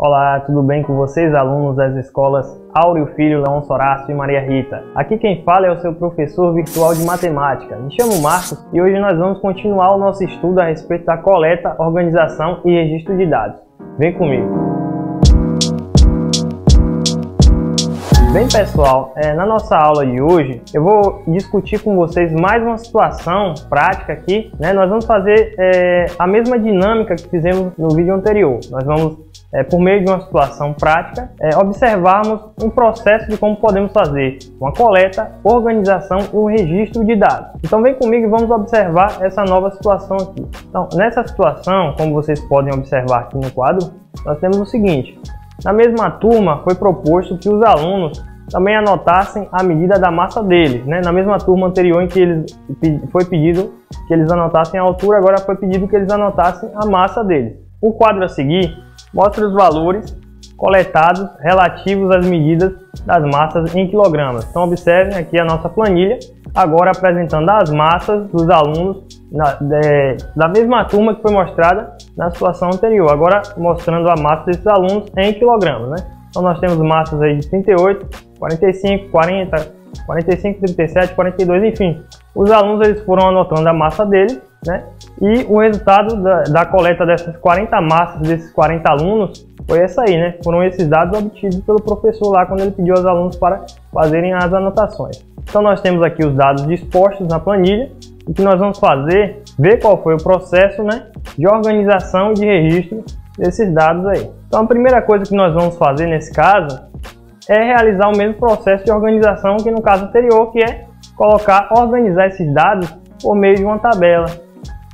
Olá, tudo bem com vocês, alunos das escolas Áureo Filho, Leôncio Horácio e Maria Rita? Aqui quem fala é o seu professor virtual de matemática. Me chamo Marcos e hoje nós vamos continuar o nosso estudo a respeito da coleta, organização e registro de dados. Vem comigo! Bem pessoal, na nossa aula de hoje eu vou discutir com vocês mais uma situação prática aqui, né? Nós vamos fazer a mesma dinâmica que fizemos no vídeo anterior. Nós vamos, por meio de uma situação prática, observarmos um processo de como podemos fazer uma coleta, organização e um registro de dados. Então vem comigo e vamos observar essa nova situação aqui. Então, nessa situação, como vocês podem observar aqui no quadro, nós temos o seguinte. Na mesma turma foi proposto que os alunos também anotassem a medida da massa deles, né? Na mesma turma anterior em que foi pedido que eles anotassem a altura, agora foi pedido que eles anotassem a massa deles. O quadro a seguir mostra os valores coletados relativos às medidas das massas em quilogramas. Então observem aqui a nossa planilha, agora apresentando as massas dos alunos da mesma turma que foi mostrada na situação anterior, agora mostrando a massa desses alunos em quilogramas, né? Então nós temos massas aí de 38, 45, 40, 45, 37, 42, enfim. Os alunos eles foram anotando a massa deles, né? E o resultado da coleta dessas 40 massas desses 40 alunos foi essa aí, né? Foram esses dados obtidos pelo professor lá quando ele pediu aos alunos para fazerem as anotações. Então nós temos aqui os dados dispostos na planilha. O que nós vamos fazer, ver qual foi o processo, né, de organização e de registro desses dados aí. Então a primeira coisa que nós vamos fazer nesse caso é realizar o mesmo processo de organização que no caso anterior, que é organizar esses dados por meio de uma tabela.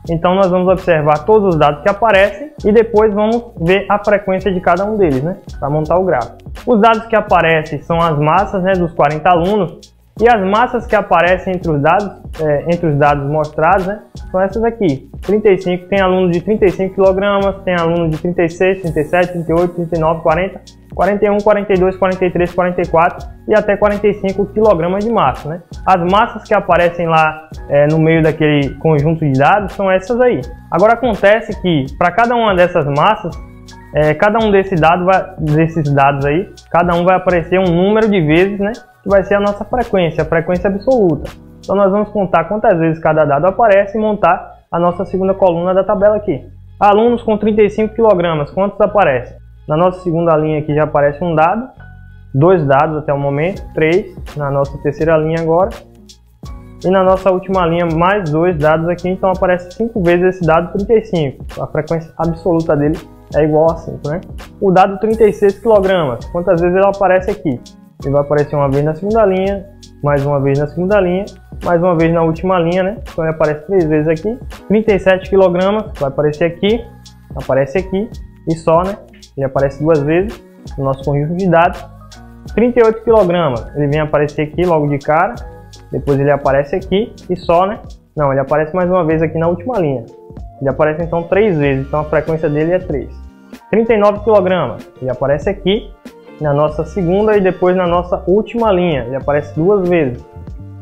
Então nós vamos observar todos os dados que aparecem e depois vamos ver a frequência de cada um deles, né, para montar o gráfico. Os dados que aparecem são as massas, né, dos 40 alunos. E as massas que aparecem entre os dados mostrados, né, são essas aqui. 35, tem aluno de 35 kg, tem aluno de 36, 37, 38, 39, 40, 41, 42, 43, 44 e até 45 kg de massa, né? As massas que aparecem lá no meio daquele conjunto de dados são essas aí. Agora acontece que para cada uma dessas massas, cada um desses dados aí, cada um vai aparecer um número de vezes, né? Que vai ser a nossa frequência, a frequência absoluta. Então nós vamos contar quantas vezes cada dado aparece e montar a nossa segunda coluna da tabela aqui. Alunos com 35 kg, quantos aparecem? Na nossa segunda linha aqui já aparece um dado, 2 dados até o momento, 3 na nossa terceira linha agora. E na nossa última linha mais 2 dados aqui, então aparece 5 vezes esse dado 35. A frequência absoluta dele é igual a 5, né? O dado 36 kg, quantas vezes ele aparece aqui? Ele vai aparecer uma vez na segunda linha, mais uma vez na segunda linha, mais uma vez na última linha, né? Então ele aparece 3 vezes aqui. 37 kg vai aparecer aqui, aparece aqui e só, né? Ele aparece 2 vezes no nosso conjunto de dados. 38 kg, ele vem aparecer aqui logo de cara, depois ele aparece aqui e só, né? Não, ele aparece mais uma vez aqui na última linha. Ele aparece então 3 vezes, então a frequência dele é 3. 39 kg, ele aparece aqui na nossa segunda e depois na nossa última linha, ele aparece 2 vezes.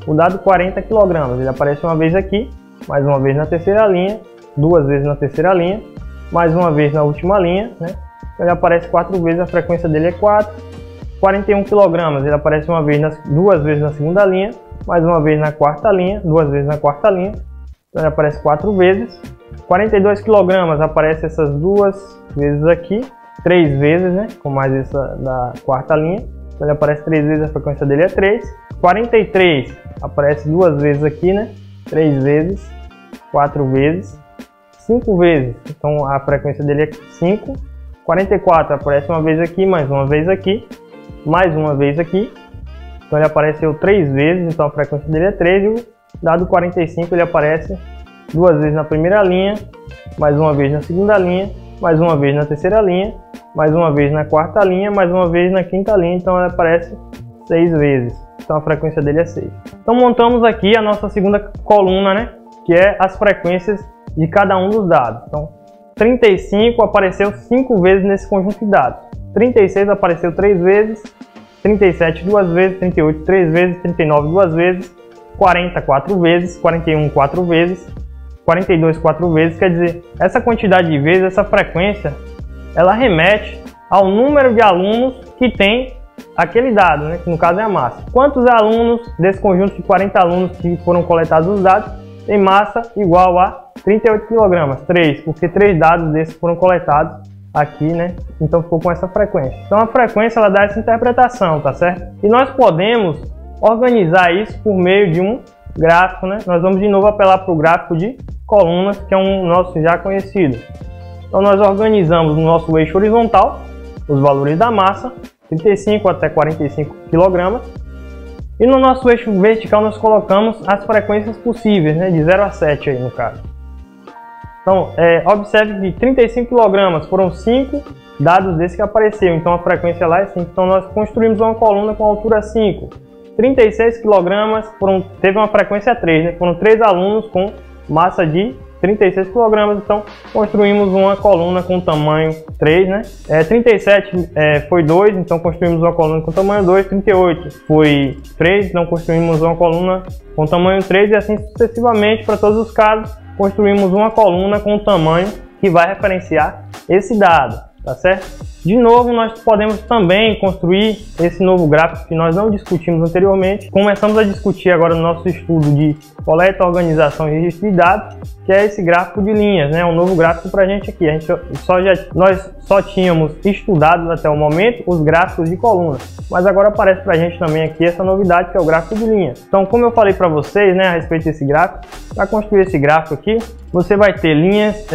O dado 40 kg, ele aparece uma vez aqui, mais uma vez na terceira linha, 2 vezes na terceira linha, mais uma vez na última linha, né? Então ele aparece 4 vezes, a frequência dele é 4. 41 kg, ele aparece 2 vezes na segunda linha, mais uma vez na quarta linha, 2 vezes na quarta linha, então ele aparece 4 vezes. 42 kg, aparece essas 2 vezes aqui, 3 vezes, né, com mais essa da quarta linha, então ele aparece 3 vezes, a frequência dele é 3. 43 aparece 2 vezes aqui, né, 3 vezes, 4 vezes, 5 vezes, então a frequência dele é 5. 44 aparece uma vez aqui, mais uma vez aqui, mais uma vez aqui, então ele apareceu 3 vezes, então a frequência dele é 3, e o dado 45 ele aparece 2 vezes na primeira linha, mais uma vez na segunda linha, mais uma vez na terceira linha, mais uma vez na quarta linha, mais uma vez na quinta linha, então ele aparece 6 vezes. Então a frequência dele é 6. Então montamos aqui a nossa segunda coluna, né? Que é as frequências de cada um dos dados. Então 35 apareceu 5 vezes nesse conjunto de dados. 36 apareceu 3 vezes, 37 2 vezes, 38 3 vezes, 39 2 vezes, 40 4 vezes, 41 4 vezes, 42 4 vezes. Quer dizer, essa quantidade de vezes, essa frequência, ela remete ao número de alunos que tem aquele dado, né, que no caso é a massa. Quantos alunos desse conjunto de 40 alunos que foram coletados os dados tem massa igual a 38 kg? 3, porque 3 dados desses foram coletados aqui, né? Então ficou com essa frequência. Então a frequência ela dá essa interpretação, tá certo? E nós podemos organizar isso por meio de um gráfico, né? Nós vamos de novo apelar para o gráfico de colunas, que é um nosso já conhecido. Então nós organizamos no nosso eixo horizontal os valores da massa, 35 até 45 kg, e no nosso eixo vertical nós colocamos as frequências possíveis, né? De 0 a 7 aí no caso. Então, observe que 35 kg foram 5 dados desses que apareceu, então a frequência lá é 5. Então nós construímos uma coluna com altura 5. 36 kg teve uma frequência 3, né? Foram 3 alunos com massa de 36 kg, então construímos uma coluna com tamanho 3, né? 37 foi 2, então construímos uma coluna com tamanho 2. 38 foi 3, então construímos uma coluna com tamanho 3, e assim sucessivamente para todos os casos. Construímos uma coluna com o tamanho que vai referenciar esse dado, tá certo? De novo, nós podemos também construir esse novo gráfico que nós não discutimos anteriormente. Começamos a discutir agora no nosso estudo de coleta, organização e registro de dados, que é esse gráfico de linhas, né? Um novo gráfico para a gente aqui. Nós só tínhamos estudado até o momento os gráficos de colunas, mas agora aparece para a gente também aqui essa novidade, que é o gráfico de linhas. Então, como eu falei para vocês, né, a respeito desse gráfico, para construir esse gráfico aqui, você vai ter linhas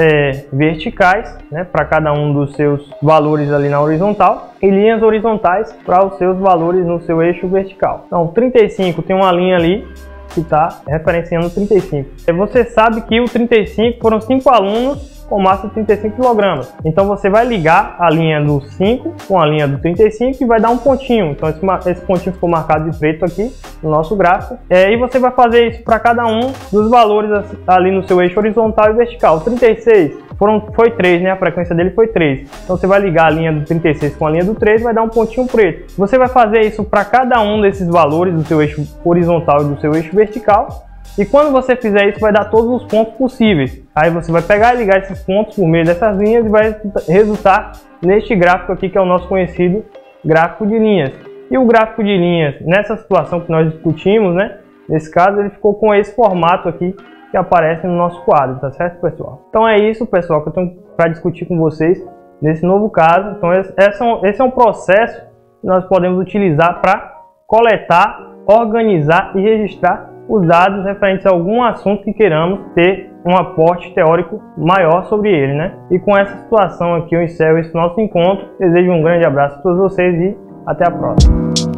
verticais, né, para cada um dos seus valores ali na horizontal, e linhas horizontais para os seus valores no seu eixo vertical. Então, 35 tem uma linha ali que está referenciando 35. Você sabe que o 35 foram 5 alunos com massa de 35 kg. Então você vai ligar a linha do 5 com a linha do 35 e vai dar um pontinho. Então esse pontinho ficou marcado de preto aqui no nosso gráfico. E você vai fazer isso para cada um dos valores ali no seu eixo horizontal e vertical. O 36 foi 3, né? A frequência dele foi 3. Então você vai ligar a linha do 36 com a linha do 3 e vai dar um pontinho preto. Você vai fazer isso para cada um desses valores do seu eixo horizontal e do seu eixo vertical. E quando você fizer isso, vai dar todos os pontos possíveis. Aí você vai pegar e ligar esses pontos por meio dessas linhas e vai resultar neste gráfico aqui, que é o nosso conhecido gráfico de linhas. E o gráfico de linhas, nessa situação que nós discutimos, né? Nesse caso, ele ficou com esse formato aqui que aparece no nosso quadro, tá certo, pessoal? Então é isso, pessoal, que eu tenho para discutir com vocês nesse novo caso. Então esse é um processo que nós podemos utilizar para coletar, organizar e registrar os dados referentes a algum assunto que queiramos ter um aporte teórico maior sobre ele, né? E com essa situação aqui eu encerro esse nosso encontro. Desejo um grande abraço a todos vocês e até a próxima.